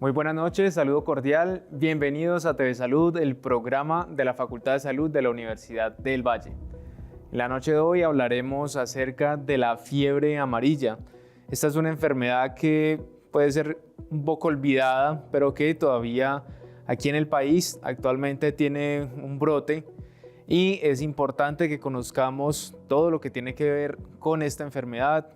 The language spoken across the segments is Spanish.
Muy buenas noches, saludo cordial. Bienvenidos a TV Salud, el programa de la Facultad de Salud de la Universidad del Valle. En la noche de hoy hablaremos acerca de la fiebre amarilla. Esta es una enfermedad que puede ser un poco olvidada, pero que todavía aquí en el país actualmente tiene un brote y es importante que conozcamos todo lo que tiene que ver con esta enfermedad,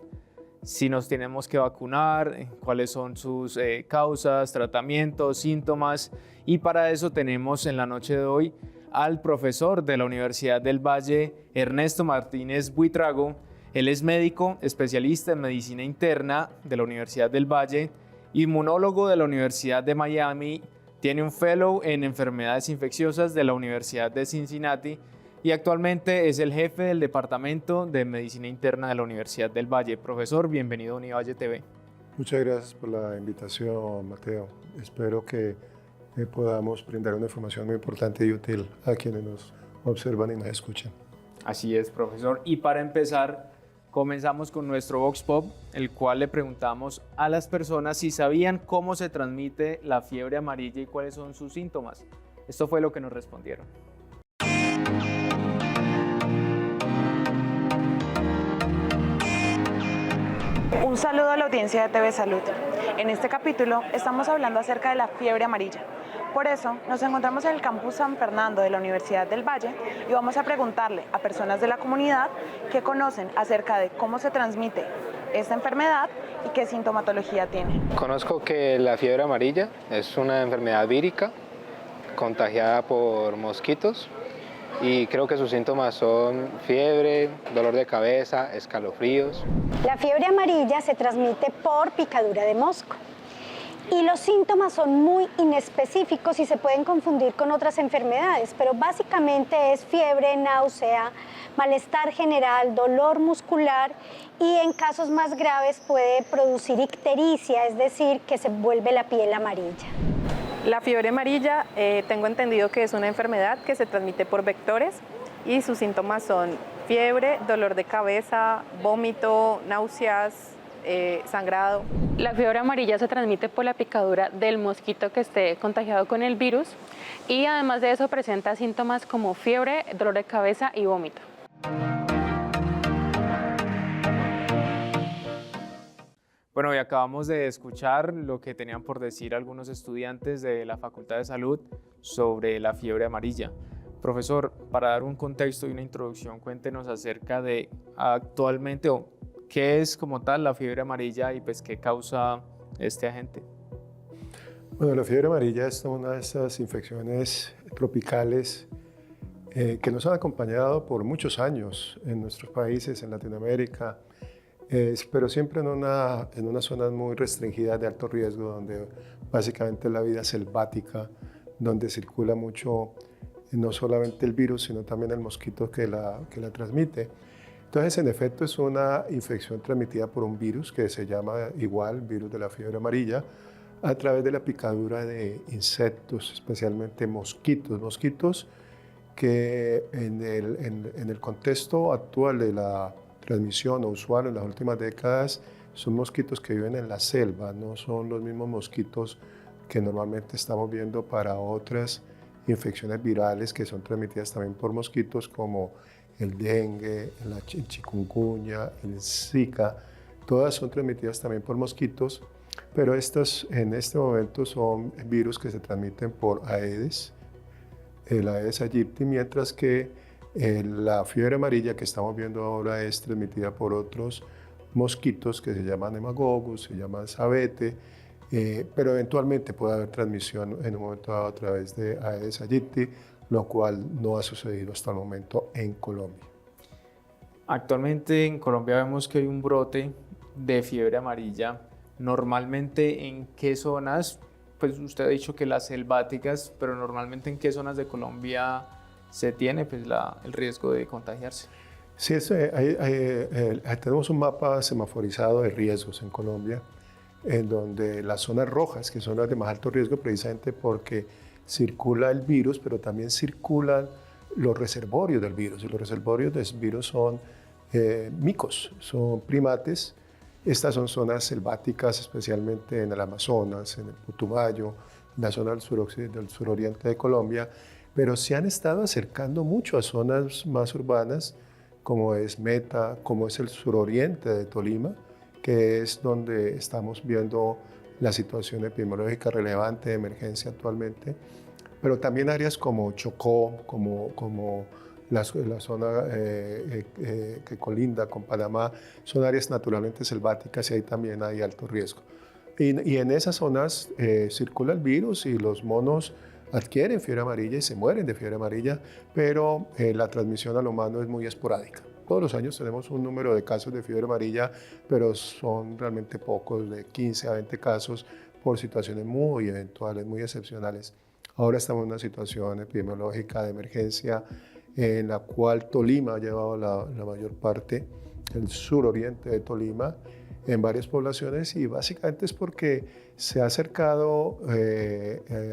si nos tenemos que vacunar, cuáles son sus causas, tratamientos, síntomas, y para eso tenemos en la noche de hoy al profesor de la Universidad del Valle, Ernesto Martínez Buitrago. Él es médico, especialista en medicina interna de la Universidad del Valle, inmunólogo de la Universidad de Miami, tiene un fellow en enfermedades infecciosas de la Universidad de Cincinnati y actualmente es el jefe del Departamento de Medicina Interna de la Universidad del Valle. Profesor, bienvenido a Univalle TV. Muchas gracias por la invitación, Mateo. Espero que podamos brindar una información muy importante y útil a quienes nos observan y nos escuchan. Así es, profesor. Y para empezar, comenzamos con nuestro Vox Pop, el cual le preguntamos a las personas si sabían cómo se transmite la fiebre amarilla y cuáles son sus síntomas. Esto fue lo que nos respondieron. Un saludo a la audiencia de TV Salud. En este capítulo estamos hablando acerca de la fiebre amarilla. Por eso nos encontramos en el campus San Fernando de la Universidad del Valle y vamos a preguntarle a personas de la comunidad que conocen acerca de cómo se transmite esta enfermedad y qué sintomatología tiene. Conozco que la fiebre amarilla es una enfermedad vírica contagiada por mosquitos y creo que sus síntomas son fiebre, dolor de cabeza, escalofríos. La fiebre amarilla se transmite por picadura de mosco y los síntomas son muy inespecíficos y se pueden confundir con otras enfermedades, pero básicamente es fiebre, náusea, malestar general, dolor muscular y en casos más graves puede producir ictericia, es decir, que se vuelve la piel amarilla. La fiebre amarilla, tengo entendido que es una enfermedad que se transmite por vectores y sus síntomas son fiebre, dolor de cabeza, vómito, náuseas, sangrado. La fiebre amarilla se transmite por la picadura del mosquito que esté contagiado con el virus y además de eso presenta síntomas como fiebre, dolor de cabeza y vómito. Bueno, y acabamos de escuchar lo que tenían por decir algunos estudiantes de la Facultad de Salud sobre la fiebre amarilla. Profesor, para dar un contexto y una introducción, cuéntenos acerca de actualmente o qué es como tal la fiebre amarilla y pues qué causa este agente. Bueno, la fiebre amarilla es una de esas infecciones tropicales que nos han acompañado por muchos años en nuestros países, en Latinoamérica, pero siempre en una zona muy restringida de alto riesgo, donde básicamente la vida selvática, donde circula mucho no solamente el virus, sino también el mosquito que la transmite. Entonces, en efecto, es una infección transmitida por un virus que se llama igual virus de la fiebre amarilla, a través de la picadura de insectos, especialmente mosquitos que en el contexto actual de la transmisión o usual en las últimas décadas son mosquitos que viven en la selva, no son los mismos mosquitos que normalmente estamos viendo para otras infecciones virales que son transmitidas también por mosquitos como el dengue, el chikungunya, el Zika, todas son transmitidas también por mosquitos, pero estos en este momento son virus que se transmiten por Aedes, el Aedes aegypti, mientras que la fiebre amarilla que estamos viendo ahora es transmitida por otros mosquitos que se llaman Haemococcus, se llaman Sabete, pero eventualmente puede haber transmisión en un momento dado a través de Aedes aegypti, lo cual no ha sucedido hasta el momento en Colombia. Actualmente en Colombia vemos que hay un brote de fiebre amarilla. Normalmente, ¿en qué zonas? Pues usted ha dicho que las selváticas, pero normalmente ¿en qué zonas de Colombia se tiene pues, el riesgo de contagiarse? Sí, tenemos un mapa semaforizado de riesgos en Colombia, en donde las zonas rojas, que son las de más alto riesgo, precisamente porque circula el virus, pero también circulan los reservorios del virus. Y los reservorios del virus son micos, son primates Estas son zonas selváticas, especialmente en el Amazonas, en el Putumayo, en la zona del suroriente de Colombia, pero se han estado acercando mucho a zonas más urbanas, como es Meta, como es el suroriente de Tolima, que es donde estamos viendo la situación epidemiológica relevante de emergencia actualmente, pero también áreas como Chocó, como la zona que colinda con Panamá, son áreas naturalmente selváticas y ahí también hay alto riesgo. Y en esas zonas circula el virus y los monos adquieren fiebre amarilla y se mueren de fiebre amarilla, pero la transmisión al humano es muy esporádica. Todos los años tenemos un número de casos de fiebre amarilla, pero son realmente pocos, de 15 a 20 casos por situaciones muy eventuales, muy excepcionales. Ahora estamos en una situación epidemiológica de emergencia en la cual Tolima ha llevado la mayor parte, el suroriente de Tolima, en varias poblaciones, y básicamente es porque se ha acercado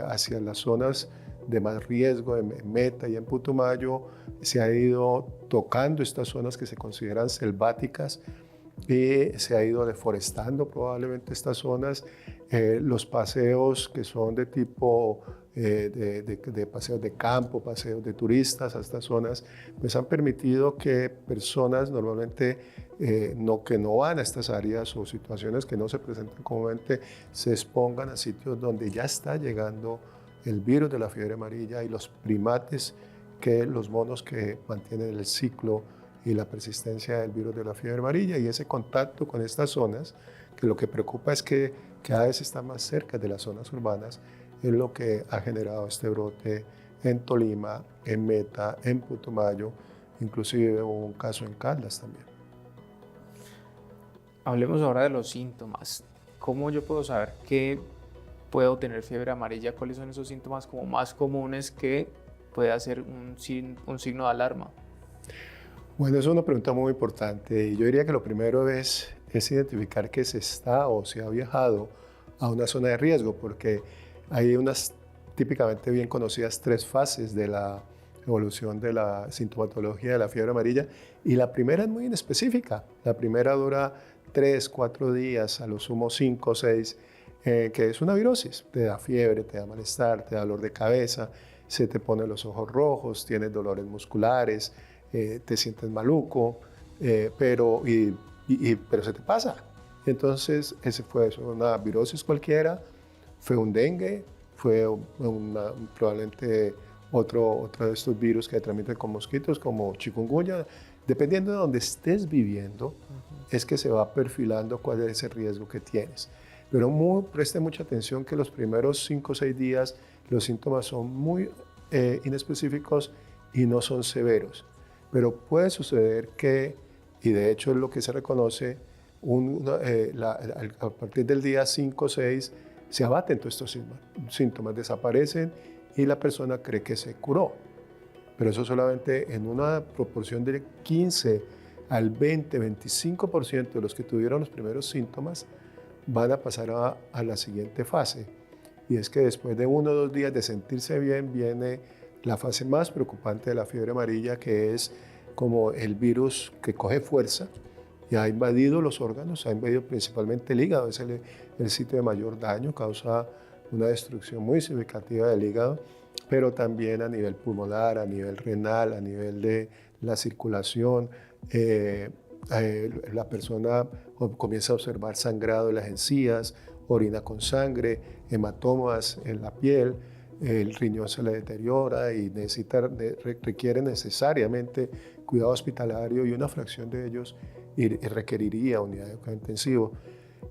hacia las zonas de más riesgo, en Meta y en Putumayo, se ha ido tocando estas zonas que se consideran selváticas y se ha ido deforestando probablemente estas zonas. Los paseos que son de tipo de paseos de campo, paseos de turistas a estas zonas, pues han permitido que personas normalmente que no van a estas áreas o situaciones que no se presentan comúnmente se expongan a sitios donde ya está llegando el virus de la fiebre amarilla y los primates, los monos que mantienen el ciclo y la persistencia del virus de la fiebre amarilla, y ese contacto con estas zonas, que lo que preocupa es que cada vez está más cerca de las zonas urbanas, es lo que ha generado este brote en Tolima, en Meta, en Putumayo, inclusive hubo un caso en Caldas también. Hablemos ahora de los síntomas. ¿Cómo yo puedo saber que puedo tener fiebre amarilla? ¿Cuáles son esos síntomas como más comunes que puede ser un signo de alarma? Bueno, es una pregunta muy importante y yo diría que lo primero es identificar que se está o se ha viajado a una zona de riesgo, porque hay unas típicamente bien conocidas 3 fases de la evolución de la sintomatología de la fiebre amarilla, y la primera es muy inespecífica. La primera dura 3, 4 días, a lo sumo 5 o 6, que es una virosis. Te da fiebre, te da malestar, te da dolor de cabeza, se te ponen los ojos rojos, tienes dolores musculares, te sientes maluco, pero se te pasa. Entonces, ese fue eso, una virosis cualquiera, fue un dengue, fue probablemente otro de estos virus que transmiten con mosquitos, como chikungunya. Dependiendo de donde estés viviendo, es que se va perfilando cuál es ese riesgo que tienes. Pero preste mucha atención que los primeros 5 o 6 días los síntomas son muy inespecíficos y no son severos. Pero puede suceder que, y de hecho es lo que se reconoce, a partir del día 5 o 6 se abaten todos estos síntomas, desaparecen y la persona cree que se curó. Pero eso solamente en una proporción de 15 al 20, 25% de los que tuvieron los primeros síntomas van a pasar a la siguiente fase. Y es que después de 1 o 2 días de sentirse bien, viene la fase más preocupante de la fiebre amarilla, que es como el virus que coge fuerza y ha invadido los órganos, ha invadido principalmente el hígado, es el sitio de mayor daño, causa una destrucción muy significativa del hígado, pero también a nivel pulmonar, a nivel renal, a nivel de la circulación. La persona comienza a observar sangrado en las encías, orina con sangre, hematomas en la piel, el riñón se le deteriora y requiere necesariamente cuidado hospitalario, y una fracción de ellos requeriría unidad de cuidado intensivo.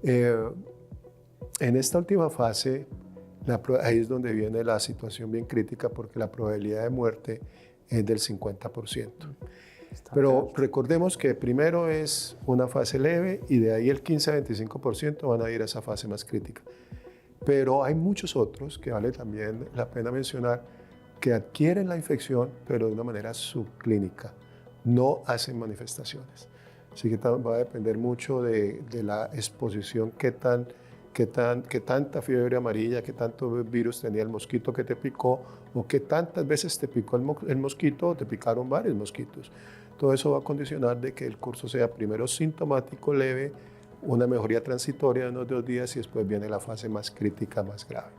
En esta última fase, ahí es donde viene la situación bien crítica, porque la probabilidad de muerte es del 50%. Pero recordemos que primero es una fase leve y de ahí el 15 a 25% van a ir a esa fase más crítica. Pero hay muchos otros que vale también la pena mencionar, que adquieren la infección pero de una manera subclínica, no hacen manifestaciones. Así que va a depender mucho de la exposición, qué tanta fiebre amarilla, qué tanto virus tenía el mosquito que te picó, o qué tantas veces te picó el mosquito o te picaron varios mosquitos. Todo eso va a condicionar de que el curso sea primero sintomático leve, una mejoría transitoria de unos 2 días y después viene la fase más crítica, más grave.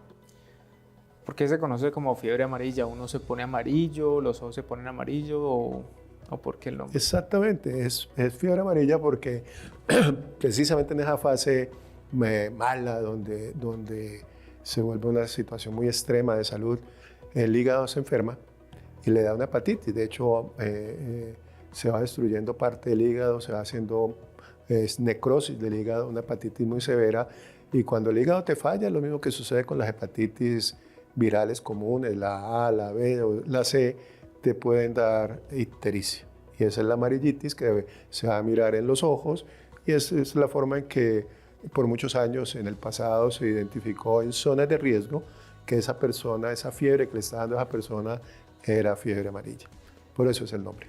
¿Por qué se conoce como fiebre amarilla? ¿Uno se pone amarillo, los ojos se ponen amarillo o por qué el nombre? Exactamente, es fiebre amarilla porque precisamente en esa fase mala donde se vuelve una situación muy extrema de salud, el hígado se enferma y le da una hepatitis. De hecho, se va destruyendo parte del hígado, se va haciendo necrosis del hígado, una hepatitis muy severa. Y cuando el hígado te falla, es lo mismo que sucede con las hepatitis virales comunes, la A, la B o la C, te pueden dar ictericia. Y esa es la amarillitis que se va a mirar en los ojos y esa es la forma en que por muchos años en el pasado se identificó en zonas de riesgo que esa persona, esa fiebre que le está dando a esa persona era fiebre amarilla. Por eso es el nombre.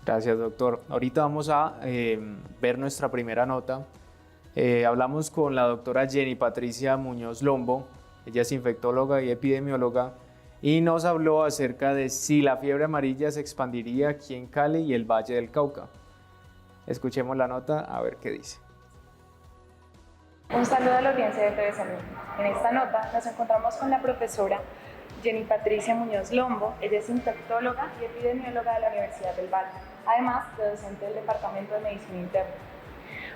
Gracias, doctor. Ahorita vamos a ver nuestra primera nota. Hablamos con la doctora Jenny Patricia Muñoz Lombo. Ella es infectóloga y epidemióloga y nos habló acerca de si la fiebre amarilla se expandiría aquí en Cali y el Valle del Cauca. Escuchemos la nota a ver qué dice. Un saludo a la audiencia de TV Salud. En esta nota nos encontramos con la profesora Jenny Patricia Muñoz Lombo. Ella es infectóloga y epidemióloga de la Universidad del Valle, además de docente del Departamento de Medicina Interna.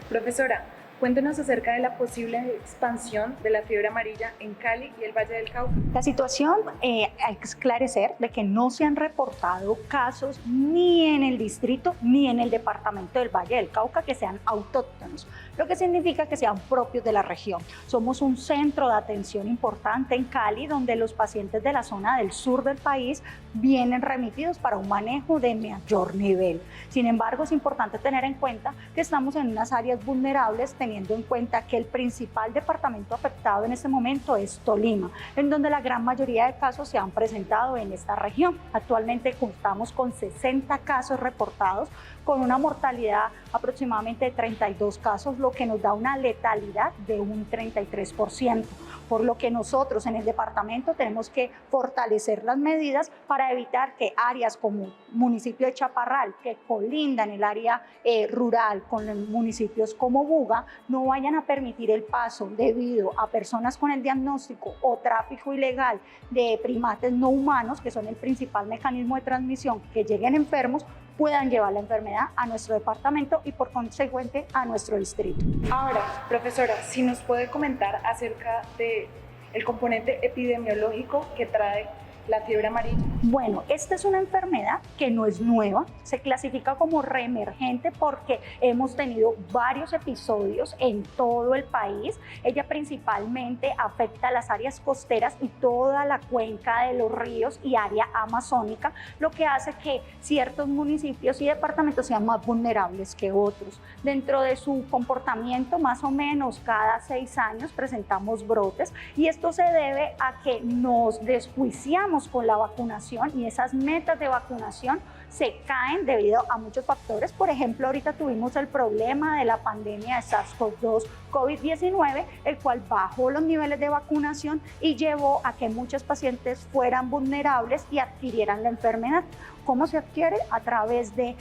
Profesora, cuéntenos acerca de la posible expansión de la fiebre amarilla en Cali y el Valle del Cauca. La situación, hay que esclarecer de que no se han reportado casos ni en el distrito ni en el departamento del Valle del Cauca que sean autóctonos, lo que significa que sean propios de la región. Somos un centro de atención importante en Cali donde los pacientes de la zona del sur del país vienen remitidos para un manejo de mayor nivel. Sin embargo, es importante tener en cuenta que estamos en unas áreas vulnerables, teniendo en cuenta que el principal departamento afectado en este momento es Tolima, en donde la gran mayoría de casos se han presentado en esta región. Actualmente contamos con 60 casos reportados, con una mortalidad aproximadamente de 32 casos, lo que nos da una letalidad de un 33%, por lo que nosotros en el departamento tenemos que fortalecer las medidas para evitar que áreas como el municipio de Chaparral, que colindan el área rural con los municipios como Buga, no vayan a permitir el paso debido a personas con el diagnóstico o tráfico ilegal de primates no humanos, que son el principal mecanismo de transmisión, que lleguen enfermos, puedan llevar la enfermedad a nuestro departamento y por consecuente a nuestro distrito. Ahora, profesora, si nos puede comentar acerca del componente epidemiológico que trae la fiebre amarilla. Bueno, esta es una enfermedad que no es nueva, se clasifica como reemergente porque hemos tenido varios episodios en todo el país. Ella principalmente afecta a las áreas costeras y toda la cuenca de los ríos y área amazónica, lo que hace que ciertos municipios y departamentos sean más vulnerables que otros. Dentro de su comportamiento, más o menos cada 6 años presentamos brotes y esto se debe a que nos desjuiciamos con la vacunación y esas metas de vacunación se caen debido a muchos factores. Por ejemplo, ahorita tuvimos el problema de la pandemia de SARS-CoV-2, COVID-19, el cual bajó los niveles de vacunación y llevó a que muchos pacientes fueran vulnerables y adquirieran la enfermedad. ¿Cómo se adquiere? A través de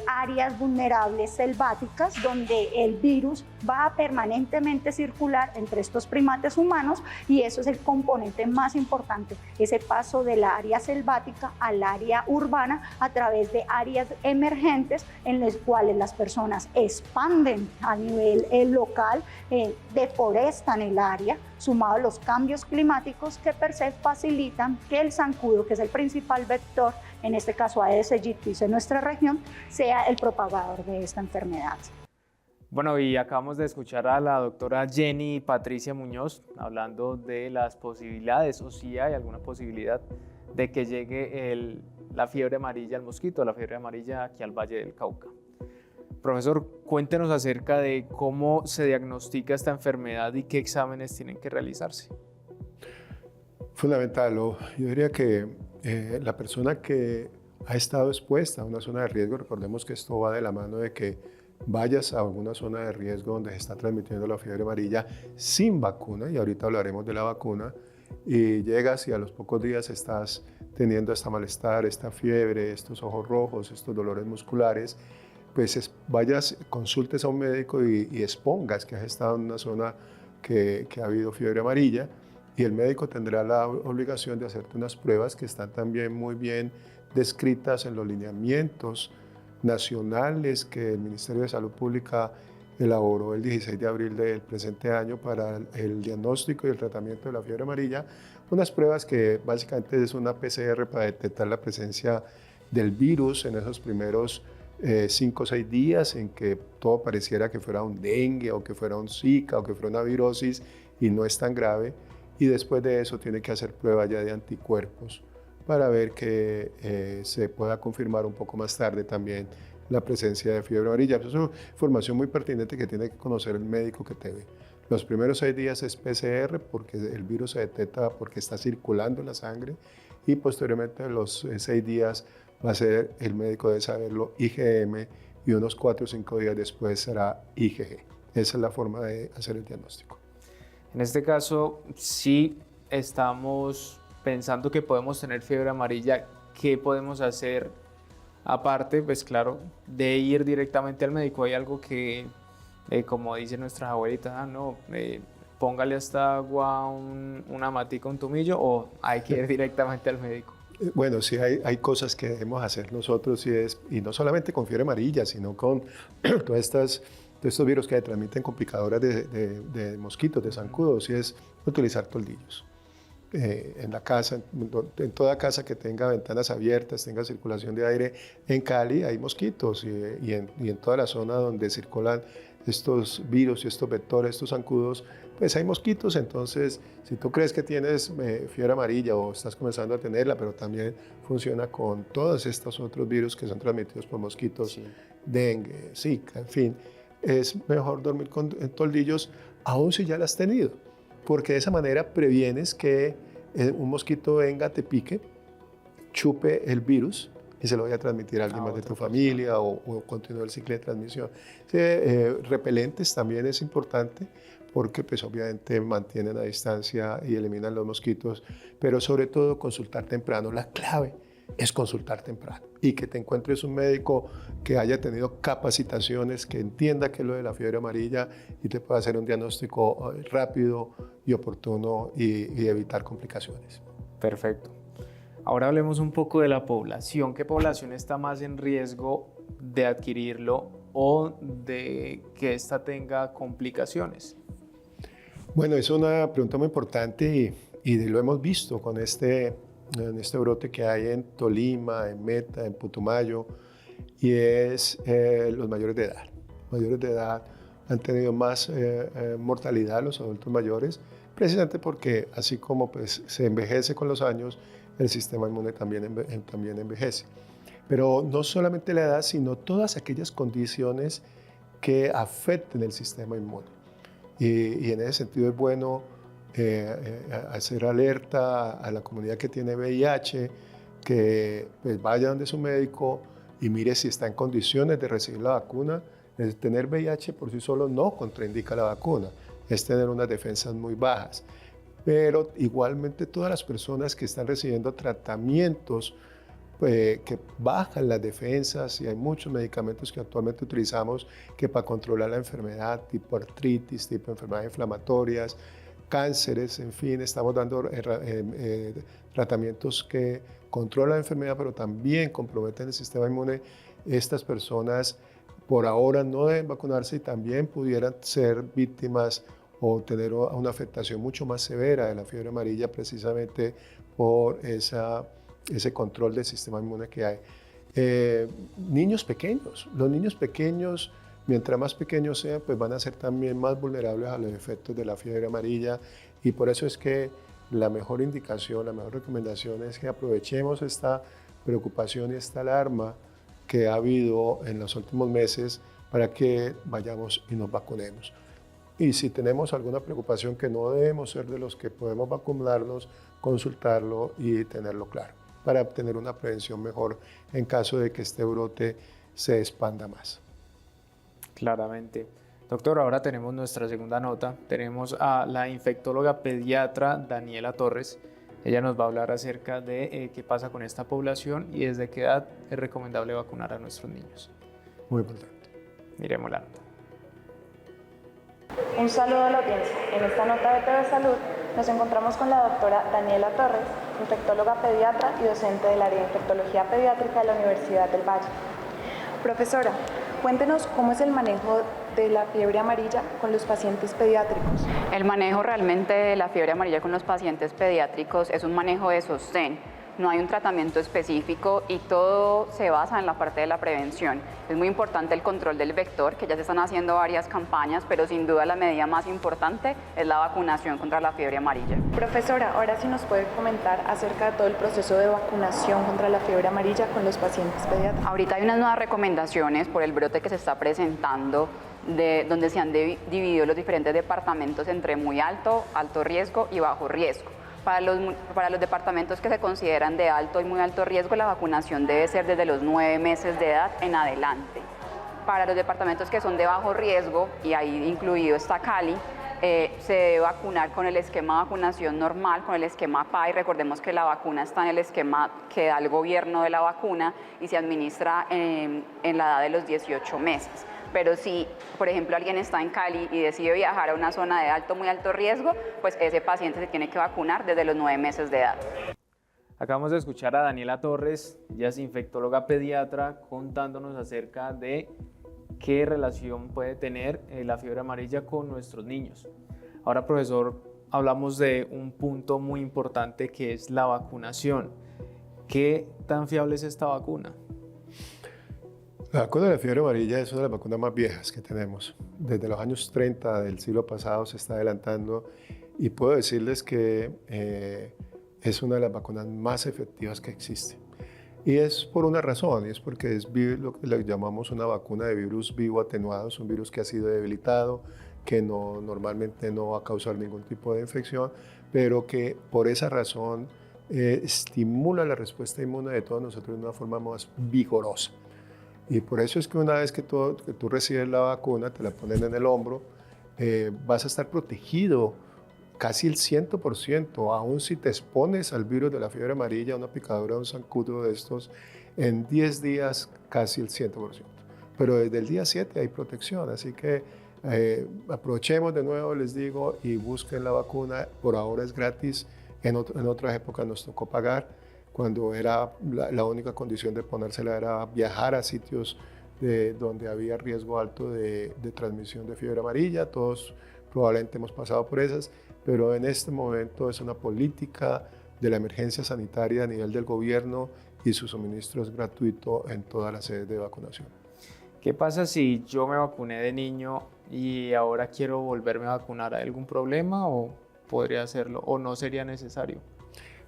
áreas vulnerables selváticas donde el virus va a permanentemente circular entre estos primates humanos y eso es el componente más importante, ese paso del área selvática al área urbana a través de áreas emergentes en las cuales las personas expanden a nivel local, deforestan el área, sumado a los cambios climáticos que per se facilitan que el zancudo, que es el principal vector, en este caso Aedes aegypti en nuestra región, sea el propagador de esta enfermedad. Bueno, y acabamos de escuchar a la doctora Jenny Patricia Muñoz hablando de las posibilidades, o si hay alguna posibilidad de que llegue la fiebre amarilla al mosquito, la fiebre amarilla aquí al Valle del Cauca. Profesor, cuéntenos acerca de cómo se diagnostica esta enfermedad y qué exámenes tienen que realizarse. Fundamental, yo diría que la persona que ha estado expuesta a una zona de riesgo, recordemos que esto va de la mano de que vayas a alguna zona de riesgo donde se está transmitiendo la fiebre amarilla sin vacuna, y ahorita hablaremos de la vacuna, y llegas y a los pocos días estás teniendo este malestar, esta fiebre, estos ojos rojos, estos dolores musculares, pues vayas, consultes a un médico y expongas que has estado en una zona que ha habido fiebre amarilla, y el médico tendrá la obligación de hacerte unas pruebas que están también muy bien descritas en los lineamientos nacionales que el Ministerio de Salud Pública elaboró el 16 de abril del presente año para el diagnóstico y el tratamiento de la fiebre amarilla. Unas pruebas que básicamente es una PCR para detectar la presencia del virus en esos primeros 5 o 6 días en que todo pareciera que fuera un dengue o que fuera un zika o que fuera una virosis y no es tan grave, y después de eso tiene que hacer prueba ya de anticuerpos para ver que se pueda confirmar un poco más tarde también la presencia de fiebre amarilla. Eso es una información muy pertinente que tiene que conocer el médico que te ve. Los primeros 6 días es PCR porque el virus se detecta porque está circulando en la sangre, y posteriormente los 6 días va a ser, el médico debe saberlo, IgM, y unos 4 o 5 días después será IgG. Esa es la forma de hacer el diagnóstico. En este caso, si estamos pensando que podemos tener fiebre amarilla, ¿qué podemos hacer? Aparte, pues claro, de ir directamente al médico. Hay algo que, como dicen nuestras abuelitas, póngale hasta agua una matica, un tomillo, o hay que ir directamente al médico. Bueno, sí hay cosas que debemos hacer nosotros, y no solamente con fiebre amarilla, sino con todos estos virus que se transmiten con picaduras de mosquitos, de zancudos, y es utilizar toldillos. En la casa, en toda casa que tenga ventanas abiertas, tenga circulación de aire. En Cali hay mosquitos, y en toda la zona donde circulan estos virus y estos vectores, estos zancudos, pues hay mosquitos. Entonces, si tú crees que tienes fiebre amarilla o estás comenzando a tenerla, pero también funciona con todos estos otros virus que son transmitidos por mosquitos, sí, dengue, zika, en fin, es mejor dormir con toldillos, aun si ya la has tenido, porque de esa manera previenes que un mosquito venga, te pique, chupe el virus y se lo vaya a transmitir a alguien más de tu familia, o continúe el ciclo de transmisión. Sí, repelentes también es importante, porque pues obviamente mantienen a distancia y eliminan los mosquitos, pero sobre todo consultar temprano. La clave es consultar temprano, y que te encuentres un médico que haya tenido capacitaciones, que entienda qué es lo de la fiebre amarilla y te pueda hacer un diagnóstico rápido y oportuno, y evitar complicaciones. Perfecto. Ahora hablemos un poco de la población. ¿Qué población está más en riesgo de adquirirlo o de que ésta tenga complicaciones? Bueno, es una pregunta muy importante, y lo hemos visto con este brote que hay en Tolima, en Meta, en Putumayo, y es los mayores de edad. Mayores de edad han tenido más mortalidad, los adultos mayores, precisamente porque así como pues, se envejece con los años, el sistema inmune también envejece. Pero no solamente la edad, sino todas aquellas condiciones que afecten el sistema inmune. Y en ese sentido es bueno hacer alerta a la comunidad que tiene VIH, que pues, vaya donde su médico y mire si está en condiciones de recibir la vacuna. Tener VIH por sí solo no contraindica la vacuna, es tener unas defensas muy bajas. Pero igualmente todas las personas que están recibiendo tratamientos que bajan las defensas, y hay muchos medicamentos que actualmente utilizamos que para controlar la enfermedad, tipo artritis, tipo enfermedades inflamatorias, cánceres, en fin, estamos dando tratamientos que controlan la enfermedad, pero también comprometen el sistema inmune. Estas personas por ahora no deben vacunarse y también pudieran ser víctimas o tener una afectación mucho más severa de la fiebre amarilla, precisamente por ese control del sistema inmune que hay. Niños pequeños, los niños pequeños, mientras más pequeños sean, pues van a ser también más vulnerables a los efectos de la fiebre amarilla, y por eso es que la mejor indicación, la mejor recomendación es que aprovechemos esta preocupación y esta alarma que ha habido en los últimos meses para que vayamos y nos vacunemos. Y si tenemos alguna preocupación, que no debemos ser de los que podemos vacunarnos, consultarlo y tenerlo claro, para obtener una prevención mejor en caso de que este brote se expanda más. Claramente. Doctor, ahora tenemos nuestra segunda nota. Tenemos a la infectóloga pediatra Daniela Torres. Ella nos va a hablar acerca de qué pasa con esta población y desde qué edad es recomendable vacunar a nuestros niños. muy importante. Miremos la nota. Un saludo a la audiencia. En esta nota de TV Salud nos encontramos con la doctora Daniela Torres, infectóloga pediatra y docente del área de infectología pediátrica de la Universidad del Valle. Profesora, cuéntenos cómo es el manejo de la fiebre amarilla con los pacientes pediátricos. El manejo realmente de la fiebre amarilla con los pacientes pediátricos es un manejo de sostén. No hay un tratamiento específico y todo se basa en la parte de la prevención. Es muy importante el control del vector, que ya se están haciendo varias campañas, pero sin duda la medida más importante es la vacunación contra la fiebre amarilla. Profesora, ahora sí nos puede comentar acerca de todo el proceso de vacunación contra la fiebre amarilla con los pacientes pediátricos. Ahorita hay unas nuevas recomendaciones por el brote que se está presentando, donde se han dividido los diferentes departamentos entre muy alto, alto riesgo y bajo riesgo. Para los departamentos que se consideran de alto y muy alto riesgo, la vacunación debe ser desde los 9 meses de edad en adelante. Para los departamentos que son de bajo riesgo, y ahí incluido está Cali, se debe vacunar con el esquema de vacunación normal, con el esquema PAI. Recordemos que la vacuna está en el esquema que da el gobierno de la vacuna y se administra en la edad de los 18 meses. Pero si, por ejemplo, alguien está en Cali y decide viajar a una zona de alto, muy alto riesgo, pues ese paciente se tiene que vacunar desde los 9 meses de edad. Acabamos de escuchar a Daniela Torres, ella es infectóloga pediatra, contándonos acerca de qué relación puede tener la fiebre amarilla con nuestros niños. Ahora, profesor, hablamos de un punto muy importante que es la vacunación. ¿Qué tan fiable es esta vacuna? La vacuna de la fiebre amarilla es una de las vacunas más viejas que tenemos. Desde los años 30 del siglo pasado se está adelantando y puedo decirles que es una de las vacunas más efectivas que existe. Y es por una razón, y es porque es lo que le llamamos una vacuna de virus vivo atenuado. Es un virus que ha sido debilitado, que normalmente no va a causar ningún tipo de infección, pero que por esa razón estimula la respuesta inmune de todos nosotros de una forma más vigorosa. Y por eso es que una vez que tú recibes la vacuna, te la ponen en el hombro, vas a estar protegido casi el 100%, aún si te expones al virus de la fiebre amarilla, una picadura, un zancudo de estos, en 10 días casi el 100%. Pero desde el día 7 hay protección, así que aprovechemos de nuevo, les digo, y busquen la vacuna. Por ahora es gratis, en otras épocas nos tocó pagar, cuando era la única condición de ponérsela era viajar a sitios donde había riesgo alto de transmisión de fiebre amarilla. Todos probablemente hemos pasado por esas, pero en este momento es una política de la emergencia sanitaria a nivel del gobierno y su suministro es gratuito en todas las sedes de vacunación. ¿Qué pasa si yo me vacuné de niño y ahora quiero volverme a vacunar? ¿Hay algún problema o podría hacerlo o no sería necesario?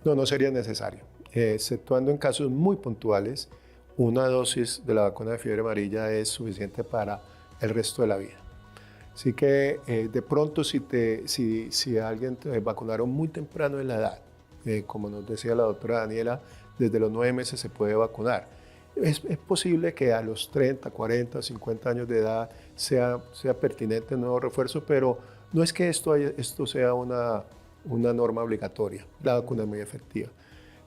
No, no sería necesario. Exceptuando en casos muy puntuales, una dosis de la vacuna de fiebre amarilla es suficiente para el resto de la vida. Así que de pronto si a alguien te vacunaron muy temprano en la edad, como nos decía la doctora Daniela, desde los 9 meses se puede vacunar. Es posible que a los 30, 40, 50 años de edad sea pertinente un nuevo refuerzo, pero no es que esto sea una norma obligatoria. La vacuna es muy efectiva.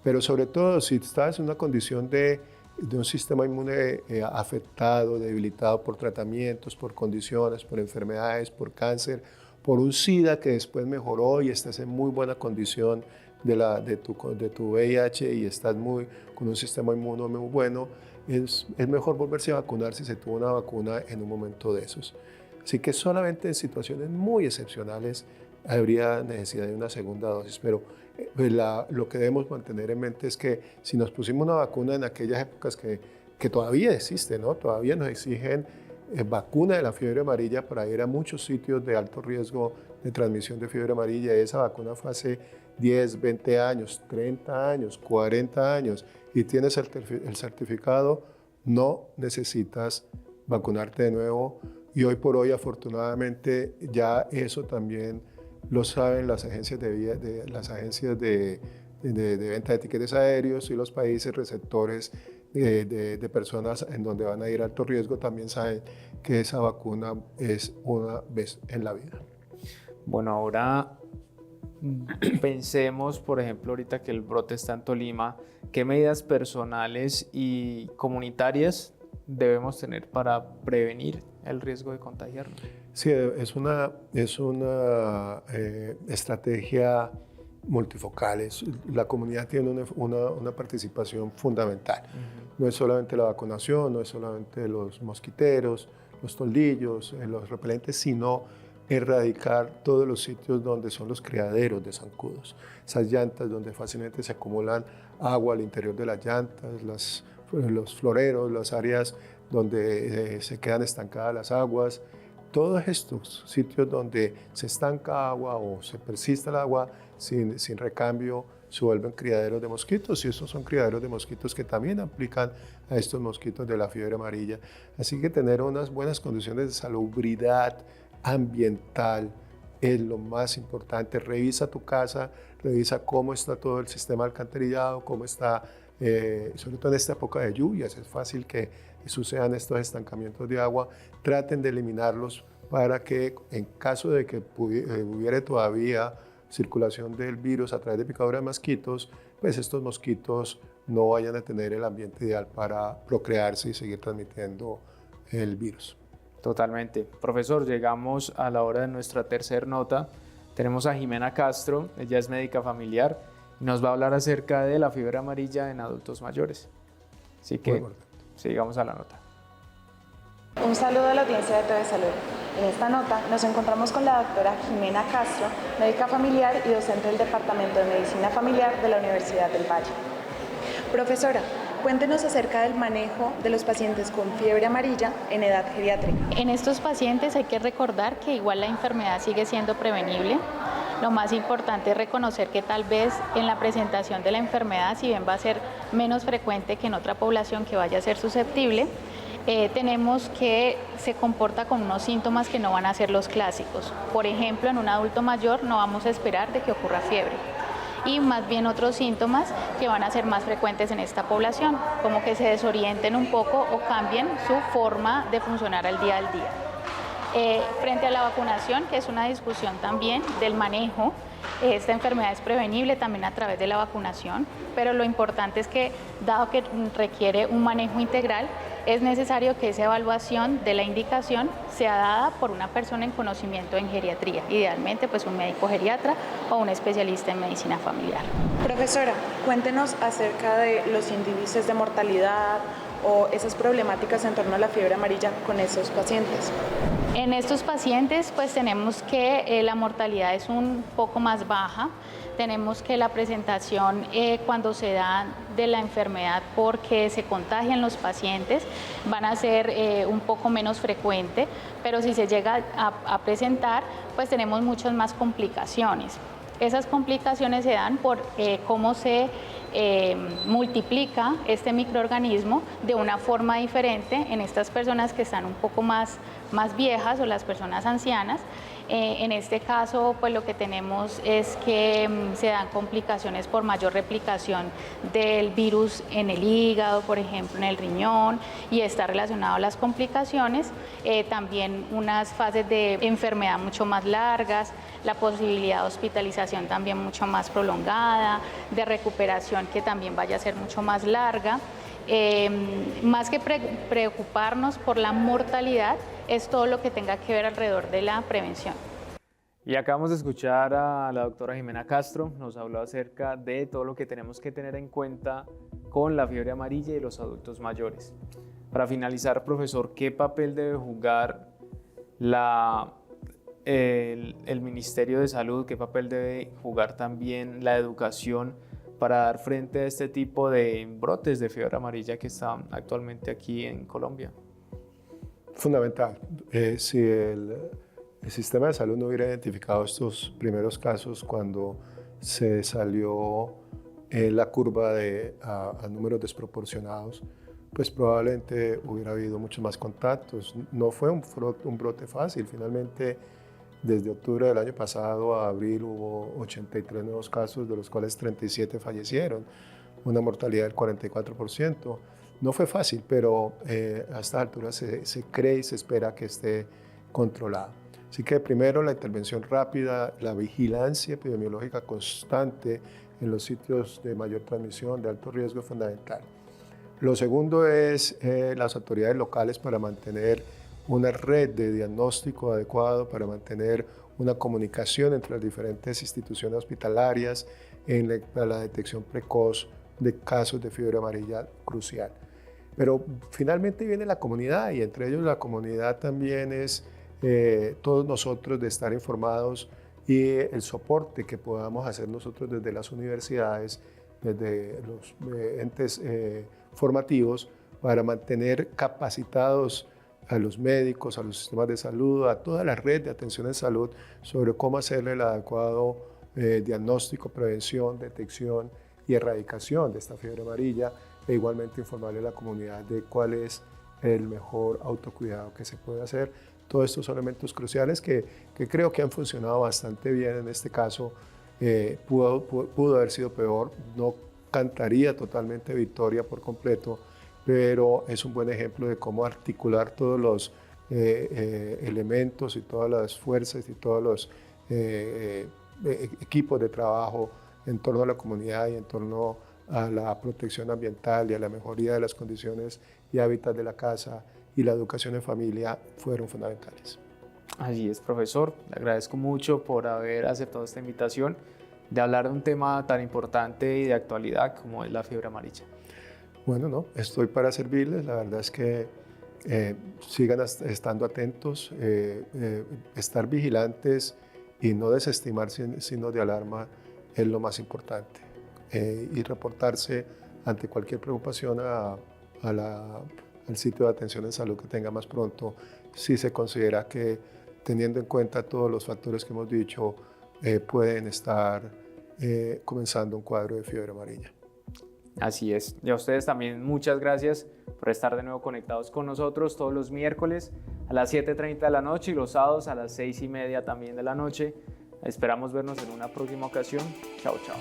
Pero sobre todo si estás en una condición de un sistema inmune afectado, debilitado por tratamientos, por condiciones, por enfermedades, por cáncer, por un SIDA que después mejoró y estás en muy buena condición de tu VIH y estás con un sistema inmune muy bueno, es mejor volverse a vacunar si se tuvo una vacuna en un momento de esos. Así que solamente en situaciones muy excepcionales habría necesidad de una segunda dosis, pero lo que debemos mantener en mente es que si nos pusimos una vacuna en aquellas épocas que todavía existe, ¿no? Todavía nos exigen vacuna de la fiebre amarilla para ir a muchos sitios de alto riesgo de transmisión de fiebre amarilla. Esa vacuna fue hace 10, 20 años, 30 años, 40 años y tienes el certificado, no necesitas vacunarte de nuevo. Y hoy por hoy, afortunadamente, ya eso también lo saben las agencias de venta de tiquetes aéreos y los países receptores de personas en donde van a ir a alto riesgo también saben que esa vacuna es una vez en la vida. Bueno, ahora pensemos, por ejemplo, ahorita que el brote está en Tolima, ¿qué medidas personales y comunitarias debemos tener para prevenir el riesgo de contagiarnos? Sí, es una estrategia multifocal. La comunidad tiene una participación fundamental. No es solamente la vacunación, no es solamente los mosquiteros, los toldillos, los repelentes, sino erradicar todos los sitios donde son los criaderos de zancudos. Esas llantas donde fácilmente se acumulan agua al interior de las llantas, los floreros, las áreas donde se quedan estancadas las aguas. Todos estos sitios donde se estanca agua o se persiste el agua sin recambio se vuelven criaderos de mosquitos, y estos son criaderos de mosquitos que también aplican a estos mosquitos de la fiebre amarilla. Así que tener unas buenas condiciones de salubridad ambiental es lo más importante. Revisa tu casa, revisa cómo está todo el sistema alcantarillado, cómo está, sobre todo en esta época de lluvias, es fácil que sucedan estos estancamientos de agua. Traten de eliminarlos para que en caso de que hubiera todavía circulación del virus a través de picadura de mosquitos, pues estos mosquitos no vayan a tener el ambiente ideal para procrearse y seguir transmitiendo el virus. Totalmente. Profesor, llegamos a la hora de nuestra tercera nota. Tenemos a Jimena Castro, ella es médica familiar y nos va a hablar acerca de la fiebre amarilla en adultos mayores. Así que sigamos a la nota. Un saludo a la audiencia de TV Salud. En esta nota nos encontramos con la doctora Jimena Castro, médica familiar y docente del Departamento de Medicina Familiar de la Universidad del Valle. Profesora, cuéntenos acerca del manejo de los pacientes con fiebre amarilla en edad geriátrica. En estos pacientes hay que recordar que igual la enfermedad sigue siendo prevenible. Lo más importante es reconocer que tal vez en la presentación de la enfermedad, si bien va a ser menos frecuente que en otra población que vaya a ser susceptible, tenemos que se comporta con unos síntomas que no van a ser los clásicos. Por ejemplo, en un adulto mayor no vamos a esperar de que ocurra fiebre, y más bien otros síntomas que van a ser más frecuentes en esta población, como que se desorienten un poco o cambien su forma de funcionar al día. Frente a la vacunación, que es una discusión también del manejo, esta enfermedad es prevenible también a través de la vacunación, pero lo importante es que, dado que requiere un manejo integral, es necesario que esa evaluación de la indicación sea dada por una persona en conocimiento en geriatría, idealmente pues un médico geriatra o un especialista en medicina familiar. Profesora, cuéntenos acerca de los índices de mortalidad o esas problemáticas en torno a la fiebre amarilla con esos pacientes. En estos pacientes pues tenemos que la mortalidad es un poco más baja. Tenemos que la presentación cuando se da de la enfermedad porque se contagian los pacientes van a ser un poco menos frecuente, pero si se llega a presentar pues tenemos muchas más complicaciones. Esas complicaciones se dan por cómo se multiplica este microorganismo de una forma diferente en estas personas que están un poco más viejas o las personas ancianas. En este caso, pues lo que tenemos es que se dan complicaciones por mayor replicación del virus en el hígado, por ejemplo, en el riñón, y está relacionado a las complicaciones, también unas fases de enfermedad mucho más largas, la posibilidad de hospitalización también mucho más prolongada, de recuperación que también vaya a ser mucho más larga. Más que preocuparnos por la mortalidad, es todo lo que tenga que ver alrededor de la prevención. Y acabamos de escuchar a la doctora Jimena Castro, nos habló acerca de todo lo que tenemos que tener en cuenta con la fiebre amarilla y los adultos mayores. Para finalizar, profesor, ¿qué papel debe jugar el Ministerio de Salud? ¿Qué papel debe jugar también la educación para dar frente a este tipo de brotes de fiebre amarilla que están actualmente aquí en Colombia? Fundamental. Si el sistema de salud no hubiera identificado estos primeros casos cuando se salió la curva a números desproporcionados, pues probablemente hubiera habido muchos más contactos. No fue un brote fácil. Finalmente, desde octubre del año pasado a abril hubo 83 nuevos casos, de los cuales 37 fallecieron, una mortalidad del 44%. No fue fácil, pero a esta altura se cree y se espera que esté controlado. Así que primero la intervención rápida, la vigilancia epidemiológica constante en los sitios de mayor transmisión, de alto riesgo, es fundamental. Lo segundo es las autoridades locales para mantener una red de diagnóstico adecuado, para mantener una comunicación entre las diferentes instituciones hospitalarias para la detección precoz de casos de fiebre amarilla crucial. Pero finalmente viene la comunidad, y entre ellos la comunidad también es todos nosotros de estar informados, y el soporte que podamos hacer nosotros desde las universidades, desde los entes formativos, para mantener capacitados a los médicos, a los sistemas de salud, a toda la red de atención en salud sobre cómo hacerle el adecuado diagnóstico, prevención, detección y erradicación de esta fiebre amarilla, e igualmente informarle a la comunidad de cuál es el mejor autocuidado que se puede hacer. Todos estos son elementos cruciales que creo que han funcionado bastante bien en este caso. Pudo haber sido peor, no cantaría totalmente victoria por completo, pero es un buen ejemplo de cómo articular todos los elementos y todas las fuerzas y todos los equipos de trabajo en torno a la comunidad y en torno a la protección ambiental y a la mejoría de las condiciones y hábitats de la casa y la educación en familia fueron fundamentales. Así es, profesor. Le agradezco mucho por haber aceptado esta invitación de hablar de un tema tan importante y de actualidad como es la fiebre amarilla. Bueno, no, estoy para servirles. La verdad es que sigan estando atentos, estar vigilantes y no desestimar signos de alarma es lo más importante. Y reportarse ante cualquier preocupación al sitio de atención en salud que tenga más pronto, si se considera que, teniendo en cuenta todos los factores que hemos dicho, pueden estar comenzando un cuadro de fiebre amarilla. Así es. Y a ustedes también muchas gracias por estar de nuevo conectados con nosotros todos los miércoles a las 7:30 de la noche y los sábados a las 6:30 también de la noche. Esperamos vernos en una próxima ocasión. Chao, chao.